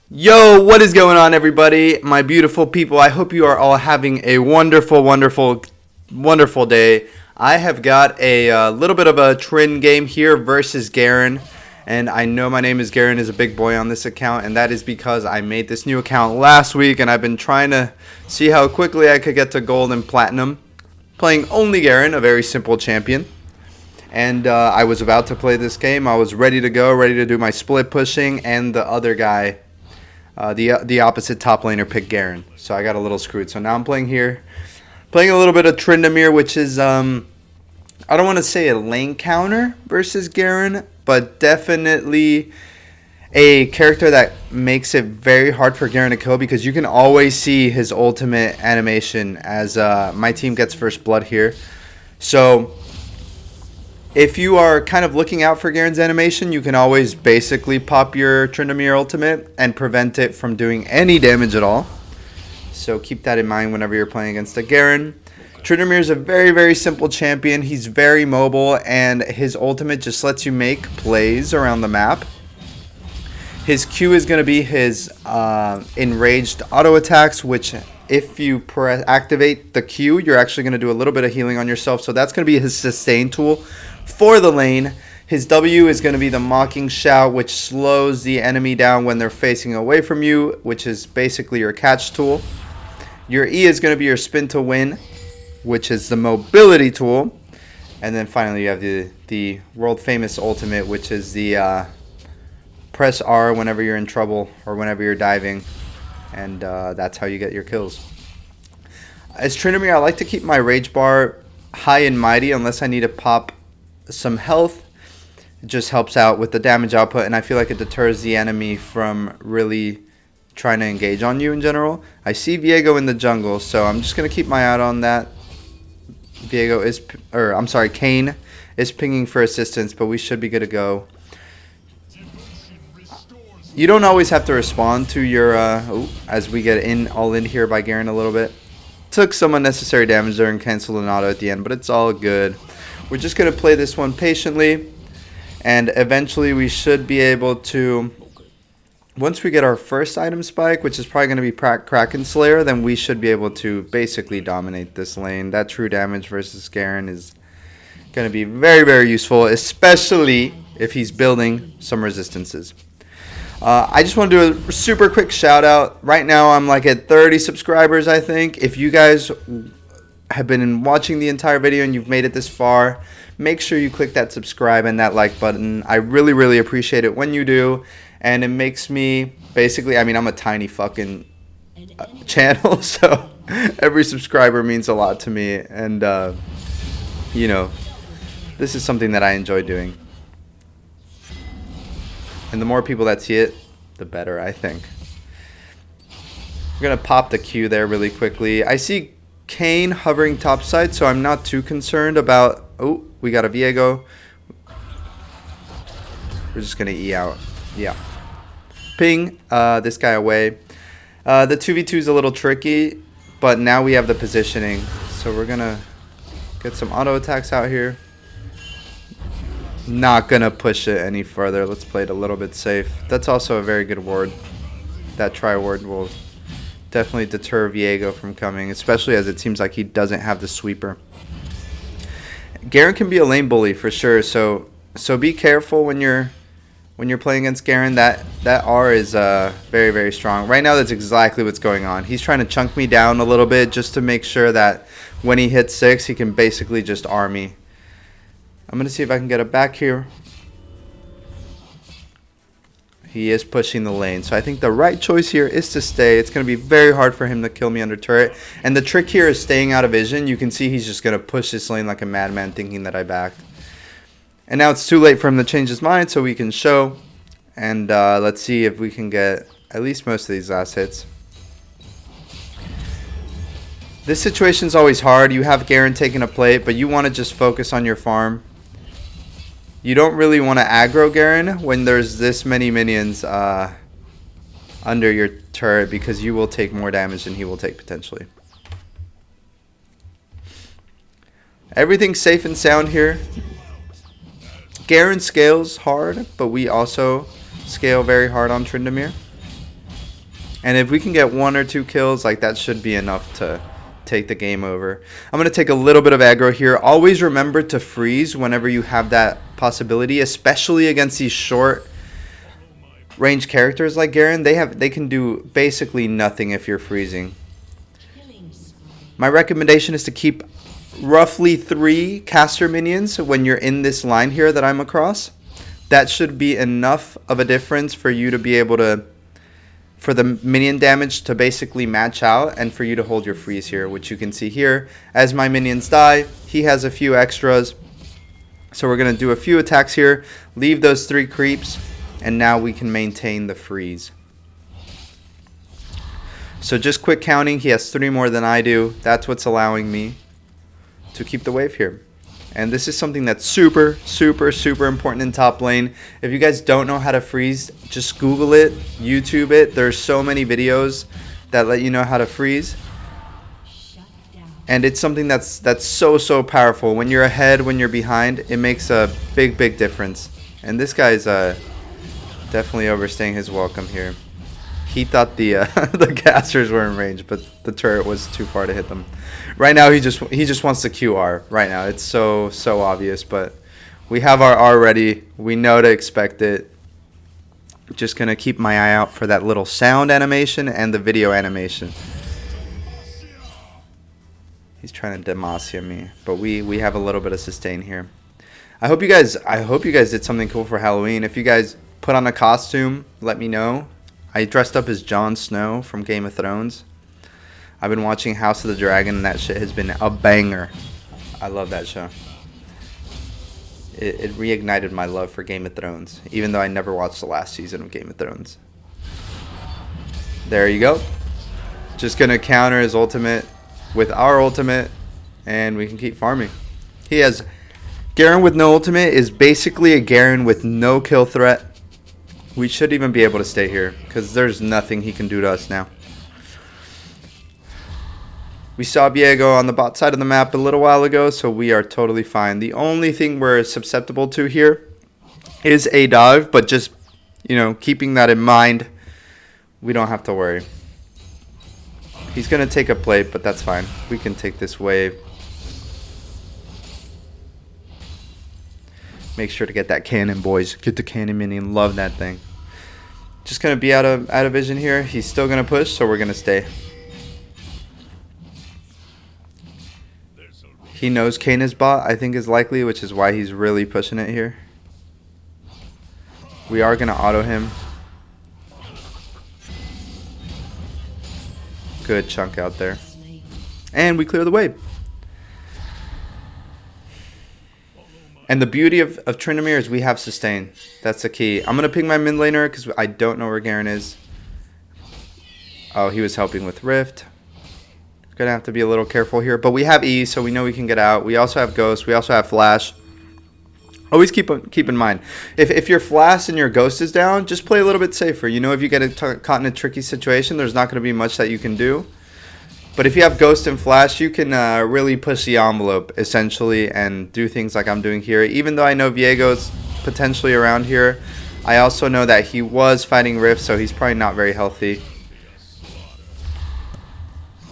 Yo, what is going on, everybody? My beautiful people, I hope you are all having a wonderful, wonderful, wonderful day. I have got a little bit of a Tryn game here versus Garen. And I know my name is Garen is a big boy on this account, and that is because I made this new account last week, and I've been trying to see how quickly I could get to gold and platinum. Playing only Garen, a very simple champion. And I was about to play this game. I was ready to go, ready to do my split pushing, and the other guy, the opposite top laner, picked Garen. So I got a little screwed. So now I'm playing here. Playing a little bit of Tryndamere, which is, I don't want to say a lane counter versus Garen, but definitely a character that makes it very hard for Garen to kill because you can always see his ultimate animation as my team gets first blood here. So if you are kind of looking out for Garen's animation, you can always basically pop your Tryndamere ultimate and prevent it from doing any damage at all. So keep that in mind whenever you're playing against a Garen. Tryndamere is a very, very simple champion. He's very mobile, and his ultimate just lets you make plays around the map. His Q is going to be his enraged auto attacks, which if you activate the Q, you're actually going to do a little bit of healing on yourself. So that's going to be his sustain tool for the lane. His W is going to be the mocking shout, which slows the enemy down when they're facing away from you, which is basically your catch tool. Your E is going to be your spin to win, which is the mobility tool. And then finally you have the world famous ultimate, which is the press R whenever you're in trouble or whenever you're diving. And that's how you get your kills. As Tryndamere, I like to keep my rage bar high and mighty unless I need to pop some health. It just helps out with the damage output, and I feel like it deters the enemy from really trying to engage on you in general. I see Viego in the jungle, so I'm just going to keep my eye out on that. Kane is pinging for assistance, but we should be good to go. You don't always have to respond to your, as we get all in here by Garen a little bit. Took some unnecessary damage there and canceled an auto at the end, but it's all good. We're just going to play this one patiently, and eventually we should be able to, once we get our first item spike, which is probably going to be Kraken Slayer, then we should be able to basically dominate this lane. That true damage versus Garen is going to be very, very useful, especially if he's building some resistances. I just want to do a super quick shout out. Right now I'm like at 30 subscribers, I think. If you guys have been watching the entire video and you've made it this far, make sure you click that subscribe and that like button. I really, really appreciate it when you do. And it makes me basically, I mean, I'm a tiny fucking channel, so every subscriber means a lot to me. And, you know, this is something that I enjoy doing. And the more people that see it, the better, I think. We're going to pop the Q there really quickly. I see Kane hovering topside, so I'm not too concerned about... Oh, we got a Viego. We're just going to E out. Yeah. Ping this guy away. The 2v2 is a little tricky, but now we have the positioning. So we're going to get some auto attacks out here. Not going to push it any further. Let's play it a little bit safe. That's also a very good ward. That try ward will definitely deter Viego from coming, especially as it seems like he doesn't have the sweeper. Garen can be a lane bully for sure, so be careful when you're playing against Garen. That R is very, very strong. Right now that's exactly what's going on. He's trying to chunk me down a little bit just to make sure that when he hits 6, he can basically just R me. I'm going to see if I can get it back here. He is pushing the lane. So I think the right choice here is to stay. It's going to be very hard for him to kill me under turret. And the trick here is staying out of vision. You can see he's just going to push this lane like a madman thinking that I backed. And now it's too late for him to change his mind, so we can show. And let's see if we can get at least most of these last hits. This situation is always hard. You have Garen taking a plate, but you want to just focus on your farm. You don't really want to aggro Garen when there's this many minions under your turret, because you will take more damage than he will take potentially. Everything's safe and sound here. Garen scales hard, but we also scale very hard on Tryndamere. And if we can get 1 or 2 kills, like that should be enough to take the game over. I'm going to take a little bit of aggro here. Always remember to freeze whenever you have that possibility, especially against these short range characters like Garen. They can do basically nothing if you're freezing. My recommendation is to keep roughly 3 caster minions when you're in this line here that I'm across. That should be enough of a difference for you to be able to, for the minion damage to basically match out and for you to hold your freeze here, which you can see here. As my minions die, he has a few extras. So we're going to do a few attacks here, leave those 3 creeps, and now we can maintain the freeze. So just quick counting, he has 3 more than I do. That's what's allowing me to keep the wave here. And this is something that's super important in top lane. If you guys don't know how to freeze, just Google it, YouTube it. There's so many videos that let you know how to freeze. And it's something that's so powerful. When you're ahead, when you're behind, it makes a big difference. And this guy's definitely overstaying his welcome here. He thought the the casters were in range, but the turret was too far to hit them. Right now, he just wants the QR. Right now, it's so obvious, but we have our R ready. We know to expect it. Just gonna keep my eye out for that little sound animation and the video animation. He's trying to Demacia me, but we have a little bit of sustain here. I hope you guys did something cool for Halloween. If you guys put on a costume, let me know. I dressed up as Jon Snow from Game of Thrones. I've been watching House of the Dragon, and that shit has been a banger. I love that show. It reignited my love for Game of Thrones, even though I never watched the last season of Game of Thrones. There you go. Just going to counter his ultimate with our ultimate, and we can keep farming. He has Garen with no ultimate is basically a Garen with no kill threat. We should even be able to stay here because there's nothing he can do to us now. We saw Viego on the bot side of the map a little while ago, so we are totally fine. The only thing we're susceptible to here is a dive, but just, you know, keeping that in mind, we don't have to worry. He's going to take a plate, but that's fine. We can take this wave. Make sure to get that cannon, boys. Get the cannon minion. Love that thing. Just going to be out of vision here. He's still going to push, so we're going to stay. He knows Kayn is bot, I think is likely, which is why he's really pushing it here. We are going to auto him. Good chunk out there. And we clear the wave. And the beauty of Tryndamere is we have sustain. That's the key. I'm going to ping my mid laner because I don't know where Garen is. Oh, he was helping with Rift. Going to have to be a little careful here. But we have E, so we know we can get out. We also have Ghost. We also have Flash. Always keep in mind, if your Flash and your Ghost is down, just play a little bit safer. You know, if you get caught in a tricky situation, there's not going to be much that you can do. But if you have Ghost and Flash, you can really push the envelope, essentially, and do things like I'm doing here. Even though I know Viego's potentially around here, I also know that he was fighting Rift, so he's probably not very healthy.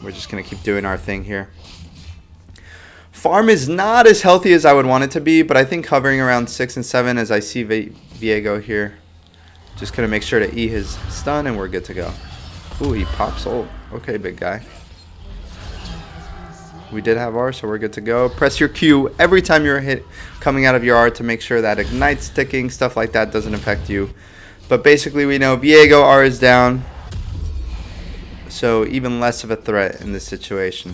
We're just going to keep doing our thing here. Farm is not as healthy as I would want it to be, but I think hovering around 6 and 7 as I see Viego here. Just going to make sure to E his stun, and we're good to go. Ooh, he pops ult. Okay, big guy. We did have R, so we're good to go. Press your Q every time you're hit coming out of your R to make sure that ignite, sticking, stuff like that doesn't affect you. But basically we know Viego R is down, so even less of a threat in this situation.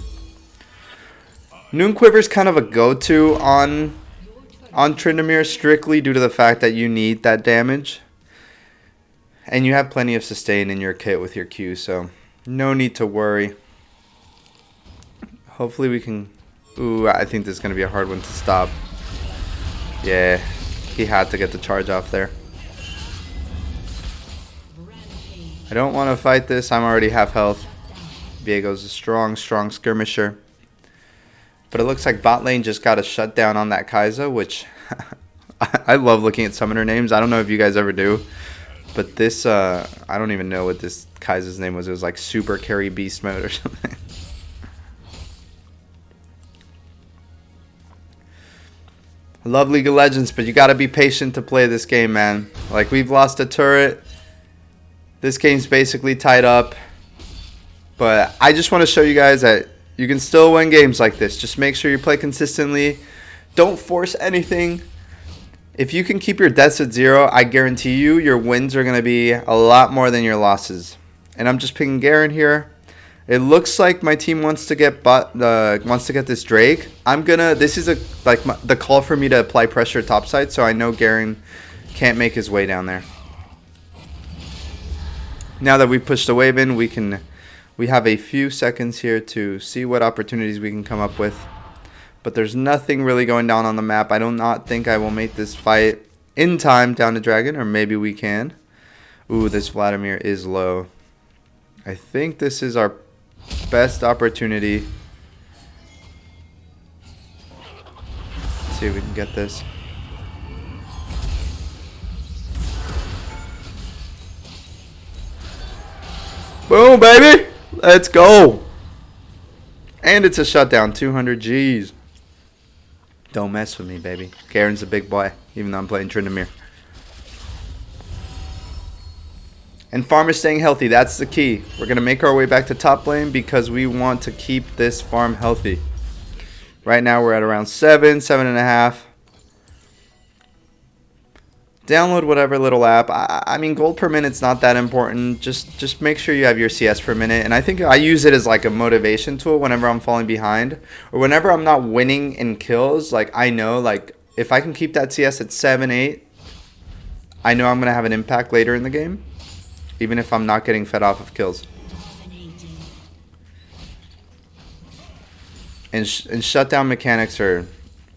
Noon Quiver is kind of a go-to on Tryndamere strictly due to the fact that you need that damage. And you have plenty of sustain in your kit with your Q, so no need to worry. Hopefully we can... Ooh, I think this is going to be a hard one to stop. Yeah, he had to get the charge off there. I don't want to fight this. I'm already half health. Viego's a strong skirmisher. But it looks like bot lane just got a shutdown on that Kai'Sa, which I love looking at summoner names. I don't know if you guys ever do. But this, I don't even know what this Kaiser's name was. It was like Super Carry Beast Mode or something. I love League of Legends, but you gotta be patient to play this game, man. Like, we've lost a turret. This game's basically tied up. But I just want to show you guys that you can still win games like this. Just make sure you play consistently. Don't force anything. If you can keep your deaths at 0, I guarantee you your wins are going to be a lot more than your losses. And I'm just picking Garen here. It looks like my team wants to get this Drake. This is the call for me to apply pressure topside, so I know Garen can't make his way down there. Now that we've pushed the wave in, we have a few seconds here to see what opportunities we can come up with. But there's nothing really going down on the map. I do not think I will make this fight in time down to Dragon, or maybe we can. Ooh, this Vladimir is low. I think this is our best opportunity. Let's see if we can get this. Boom, baby! Let's go! And it's a shutdown, 200 G's. Don't mess with me, baby. Garen's a big boy, even though I'm playing Tryndamere. And farm is staying healthy. That's the key. We're going to make our way back to top lane because we want to keep this farm healthy. Right now we're at around 7.5. Download whatever little app. I mean, gold per minute's not that important. Just make sure you have your CS per minute. And I think I use it as like a motivation tool whenever I'm falling behind. Or whenever I'm not winning in kills. Like, I know, like, if I can keep that CS at 7, 8, I know I'm going to have an impact later in the game. Even if I'm not getting fed off of kills. And shutdown mechanics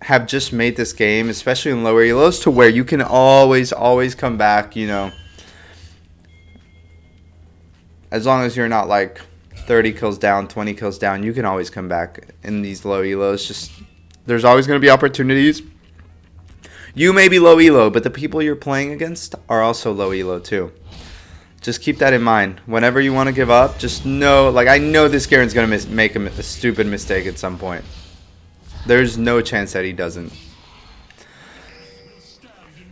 have just made this game, especially in lower elos, to where you can always come back, you know. As long as you're not like 30 kills down, 20 kills down, you can always come back in these low elos. Just, there's always going to be opportunities. You may be low elo, but the people you're playing against are also low elo too. Just keep that in mind. Whenever you want to give up, just know, like, I know this Garen's going to make a stupid mistake at some point. There's no chance that he doesn't.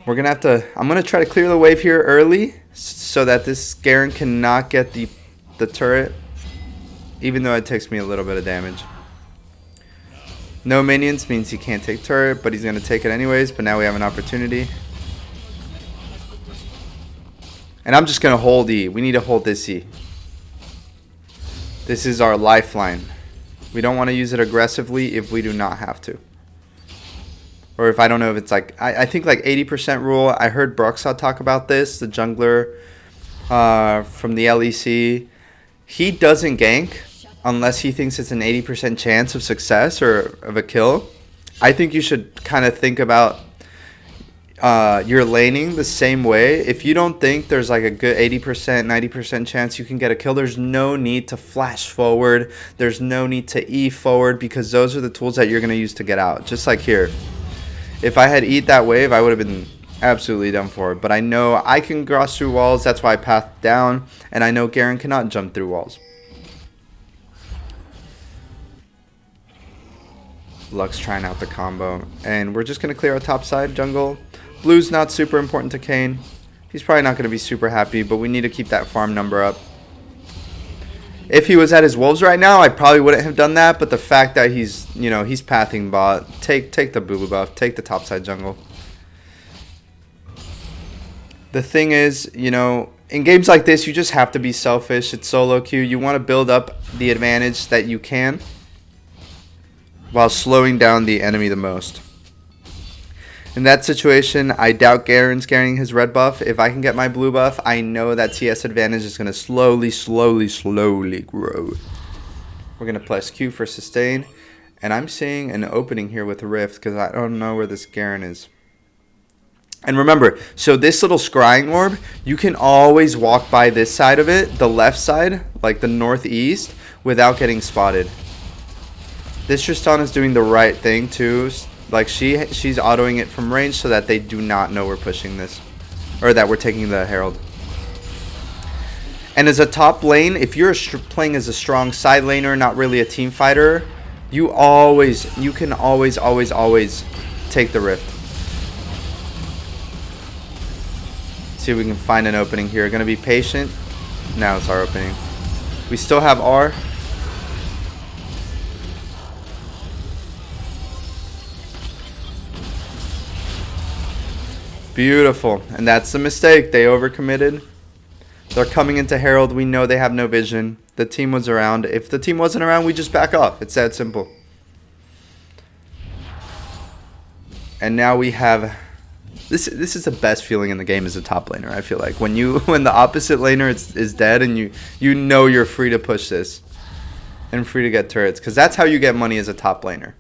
We're going to have to... I'm going to try to clear the wave here early so that this Garen cannot get the turret, even though it takes me a little bit of damage. No minions means he can't take turret, but he's going to take it anyways. But now we have an opportunity. And I'm just going to hold E. We need to hold this E. This is our lifeline. We don't want to use it aggressively if we do not have to. Or if I don't know if it's like... I think like 80% rule. I heard Broxah talk about this. The jungler from the LEC. He doesn't gank unless he thinks it's an 80% chance of success or of a kill. I think you should kind of think about... your laning the same way. If you don't think there's like a good 80%, 90% chance you can get a kill, there's no need to flash forward. There's no need to E forward because those are the tools that you're going to use to get out. Just like here. If I had E'd that wave, I would have been absolutely done for. But I know I can cross through walls. That's why I pathed down. And I know Garen cannot jump through walls. Lux trying out the combo. And we're just going to clear our top side jungle. Blue's not super important to Kane. He's probably not going to be super happy, but we need to keep that farm number up. If he was at his wolves right now, I probably wouldn't have done that, but the fact that he's, you know, he's pathing bot, take the boo-boo buff, take the topside jungle. The thing is, you know, in games like this, you just have to be selfish. It's solo queue. You want to build up the advantage that you can while slowing down the enemy the most. In that situation, I doubt Garen's carrying his red buff. If I can get my blue buff, I know that CS advantage is going to slowly grow. We're going to press Q for sustain. And I'm seeing an opening here with Rift because I don't know where this Garen is. And remember, so this little scrying orb, you can always walk by this side of it, the left side, like the northeast, without getting spotted. This Tristan is doing the right thing too. Like she's autoing it from range so that they do not know we're pushing this. Or that we're taking the Herald. And as a top lane, if you're playing as a strong side laner, not really a team fighter, you can always take the rift. See if we can find an opening here. Gonna be patient. Now it's our opening. We still have R. Beautiful. And that's the mistake. They overcommitted. They're coming into Herald. We know they have no vision. The team was around. If the team wasn't around, we just back off. It's that simple. And now we have... This is the best feeling in the game as a top laner, I feel like. When the opposite laner is dead and you know you're free to push this. And free to get turrets. Because that's how you get money as a top laner.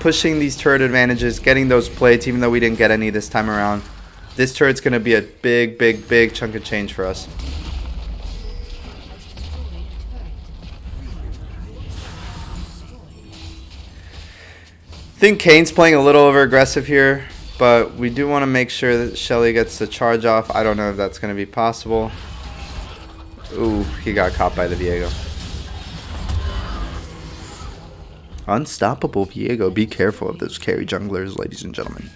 Pushing these turret advantages, getting those plates, even though we didn't get any this time around. This turret's going to be a big chunk of change for us. I think Kane's playing a little over aggressive here, but we do want to make sure that Shelly gets the charge off. I don't know if that's going to be possible. Ooh, he got caught by the Viego. Unstoppable Viego. Be careful of those carry junglers, ladies and gentlemen.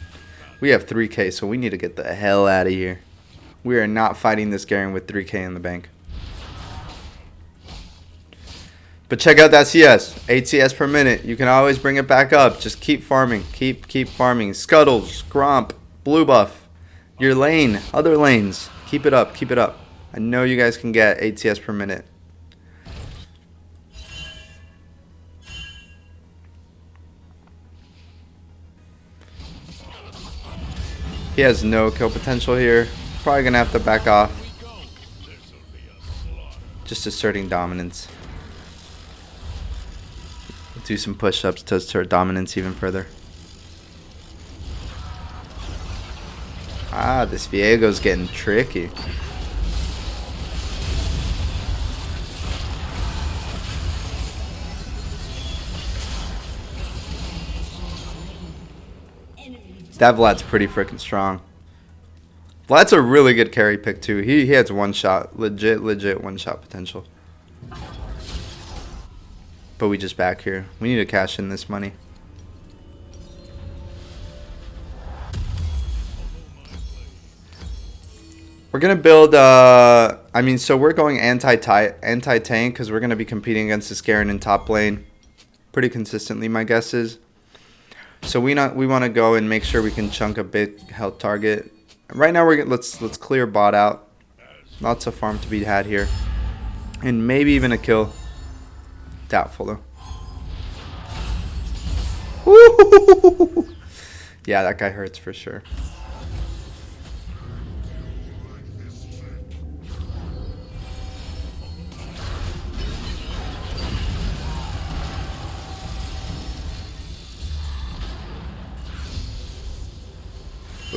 We have 3k, so we need to get the hell out of here. We are not fighting this Garen with 3k in the bank. But check out that CS. 8 CS per minute. You can always bring it back up. Just keep farming. Keep farming. Scuttles, Gromp, blue buff. Your lane, other lanes. Keep it up. Keep it up. I know you guys can get 8 CS per minute. He has no kill potential here. Probably going to have to back off. Just asserting dominance. Do some push-ups to assert dominance even further. Ah, this Viego's getting tricky. That Vlad's pretty freaking strong. Vlad's a really good carry pick too. He has one shot, legit one shot potential. But we just back here. We need to cash in this money. We're gonna build. So we're going anti-tank because we're gonna be competing against this Garen in top lane pretty consistently. My guess is. So we want to go and make sure we can chunk a big health target. Right now let's clear bot out. Lots of farm to be had here, and maybe even a kill. Doubtful though. Woo! Yeah, that guy hurts for sure.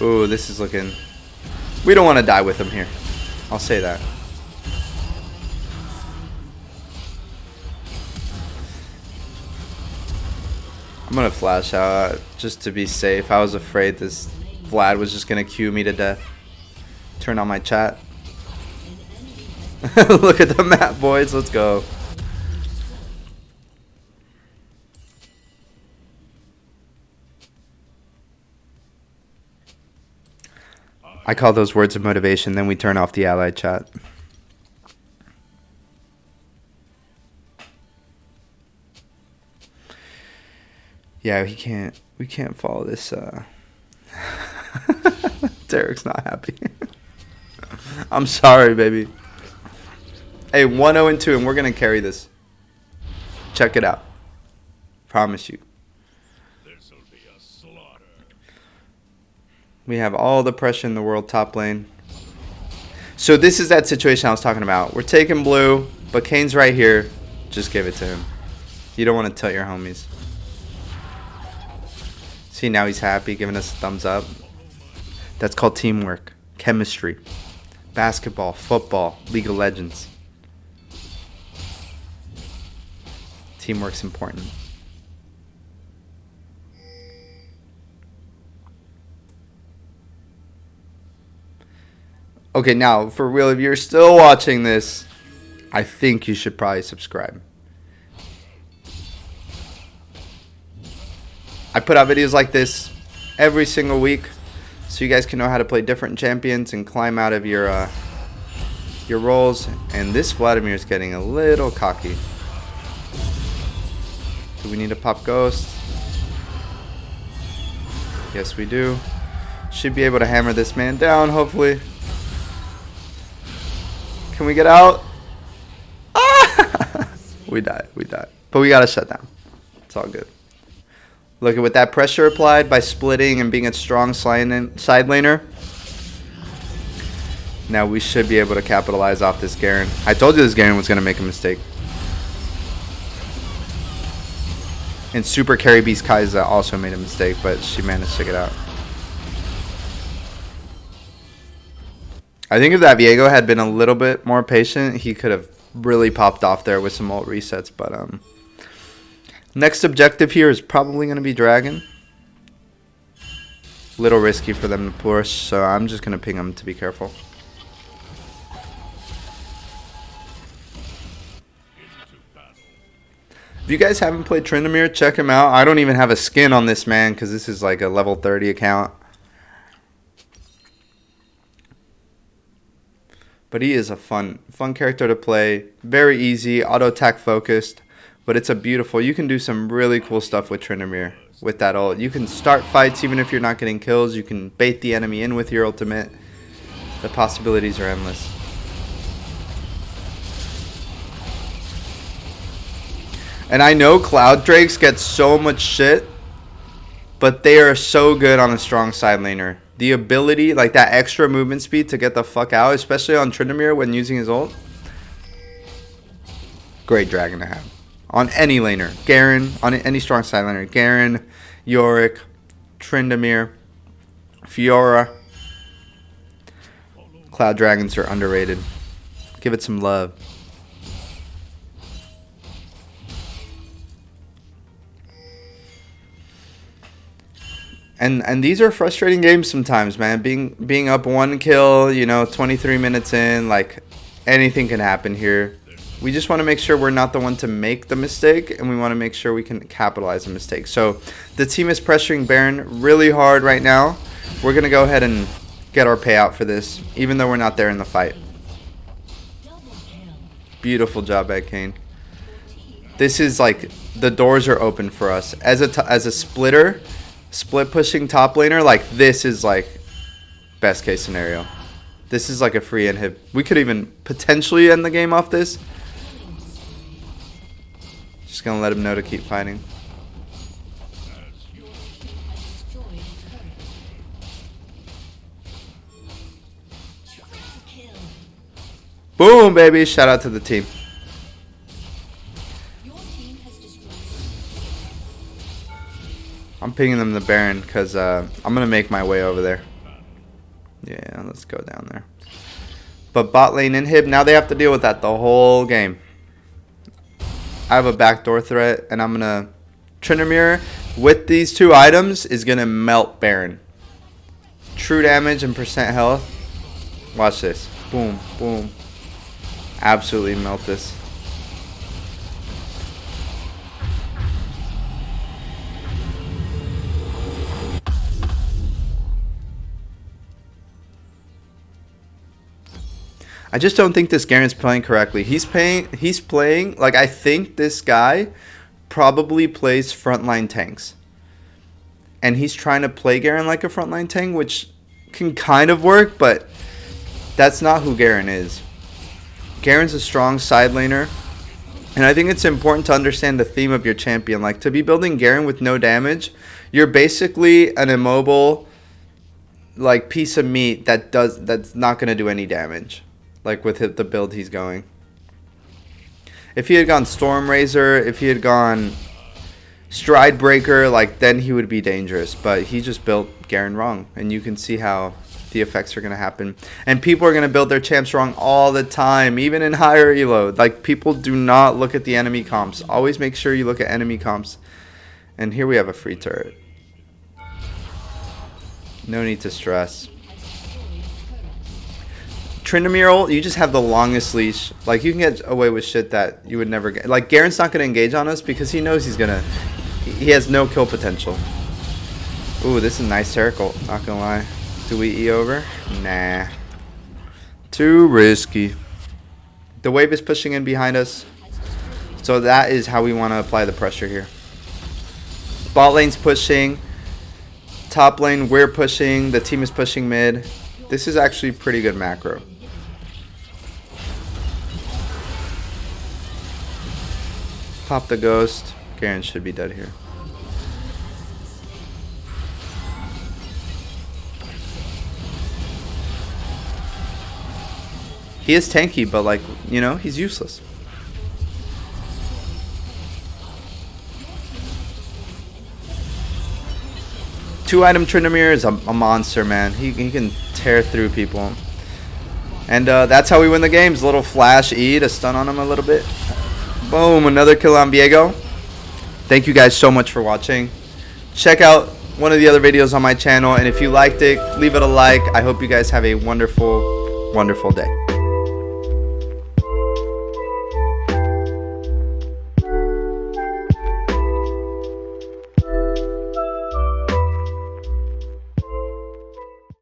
Ooh, this is looking... We don't want to die with him here. I'll say that. I'm going to flash out just to be safe. I was afraid this Vlad was just going to queue me to death. Turn on my chat. Look at the map, boys. Let's go. I call those words of motivation, then we turn off the allied chat. Yeah, we can't follow this. Derek's not happy. I'm sorry, baby. Hey, 1-0 and 2, and we're going to carry this. Check it out. Promise you. We have all the pressure in the world top lane. So this is that situation I was talking about. We're taking blue, but Kane's right here. Just give it to him. You don't want to tilt your homies. See, now he's happy, giving us a thumbs up. That's called teamwork, chemistry, basketball, football, League of Legends. Teamwork's important. Okay, now, for real, if you're still watching this, I think you should probably subscribe. I put out videos like this every single week, so you guys can know how to play different champions and climb out of your roles. And this Vladimir is getting a little cocky. Do we need to pop Ghost? Yes, we do. Should be able to hammer this man down, hopefully. Can we get out? Ah! We died. But we got a shutdown. It's all good. Look at with that pressure applied by splitting and being a strong side laner. Now we should be able to capitalize off this Garen. I told you this Garen was going to make a mistake. And Super Carry Beast Kai'Sa also made a mistake, but she managed to get out. I think if that Viego had been a little bit more patient, he could have really popped off there with some ult resets. But next objective here is probably going to be Dragon. Little risky for them to push, so I'm just going to ping them to be careful. If you guys haven't played Tryndamere, check him out. I don't even have a skin on this man because this is like a level 30 account. But he is a fun character to play. Very easy, auto attack focused. But it's a beautiful. You can do some really cool stuff with Tryndamere with that ult. You can start fights even if you're not getting kills. You can bait the enemy in with your ultimate. The possibilities are endless. And I know Cloud Drakes get so much shit, but they are so good on a strong side laner. The ability, like that extra movement speed to get the fuck out, especially on Tryndamere when using his ult. Great dragon to have. On any laner. Garen, on any strong side laner. Garen, Yorick, Tryndamere, Fiora. Cloud Dragons are underrated. Give it some love. And these are frustrating games sometimes, man. Being up 1 kill, you know, 23 minutes in, like anything can happen here. We just want to make sure we're not the one to make the mistake, and we want to make sure we can capitalize the mistake. So the team is pressuring Baron really hard right now. We're going to go ahead and get our payout for this, even though we're not there in the fight. Beautiful job by Kane. This is like, the doors are open for us. As a splitter, split pushing top laner, like this is like best case scenario. This is like a free inhib. We could even potentially end the game off this. Just gonna let him know to keep fighting. Boom, baby. Shout out to the team. I'm pinging them the Baron because I'm going to make my way over there. Yeah, let's go down there. But bot lane inhib, now they have to deal with that the whole game. I have a backdoor threat, and I'm going to... Tryndamere, with these 2 items, is going to melt Baron. True damage and percent health. Watch this. Boom, boom. Absolutely melt this. I just don't think this Garen's playing correctly. He's playing like, I think this guy probably plays frontline tanks. And he's trying to play Garen like a frontline tank, which can kind of work, but that's not who Garen is. Garen's a strong side laner. And I think it's important to understand the theme of your champion. Like, to be building Garen with no damage, you're basically an immobile like piece of meat that's not going to do any damage. Like with the build he's going. If he had gone Stormrazor, if he had gone Stridebreaker, like then he would be dangerous. But he just built Garen wrong. And you can see how the effects are going to happen. And people are going to build their champs wrong all the time. Even in higher elo. Like, people do not look at the enemy comps. Always make sure you look at enemy comps. And here we have a free turret. No need to stress. Tryndamere ult, you just have the longest leash. Like, you can get away with shit that you would never get. Like, Garen's not going to engage on us because he knows he's going to... He has no kill potential. Ooh, this is a nice Taric ult, not going to lie. Do we E over? Nah. Too risky. The wave is pushing in behind us. So that is how we want to apply the pressure here. Bot lane's pushing. Top lane, we're pushing. The team is pushing mid. This is actually pretty good macro. Pop the ghost. Garen should be dead here. He is tanky, but like, you know, he's useless. Two-item Tryndamere is a monster, man. He can tear through people. And that's how we win the games. A little flash E to stun on him a little bit. Boom, another kill on Viego. Thank you guys so much for watching. Check out one of the other videos on my channel. And if you liked it, leave it a like. I hope you guys have a wonderful, wonderful day.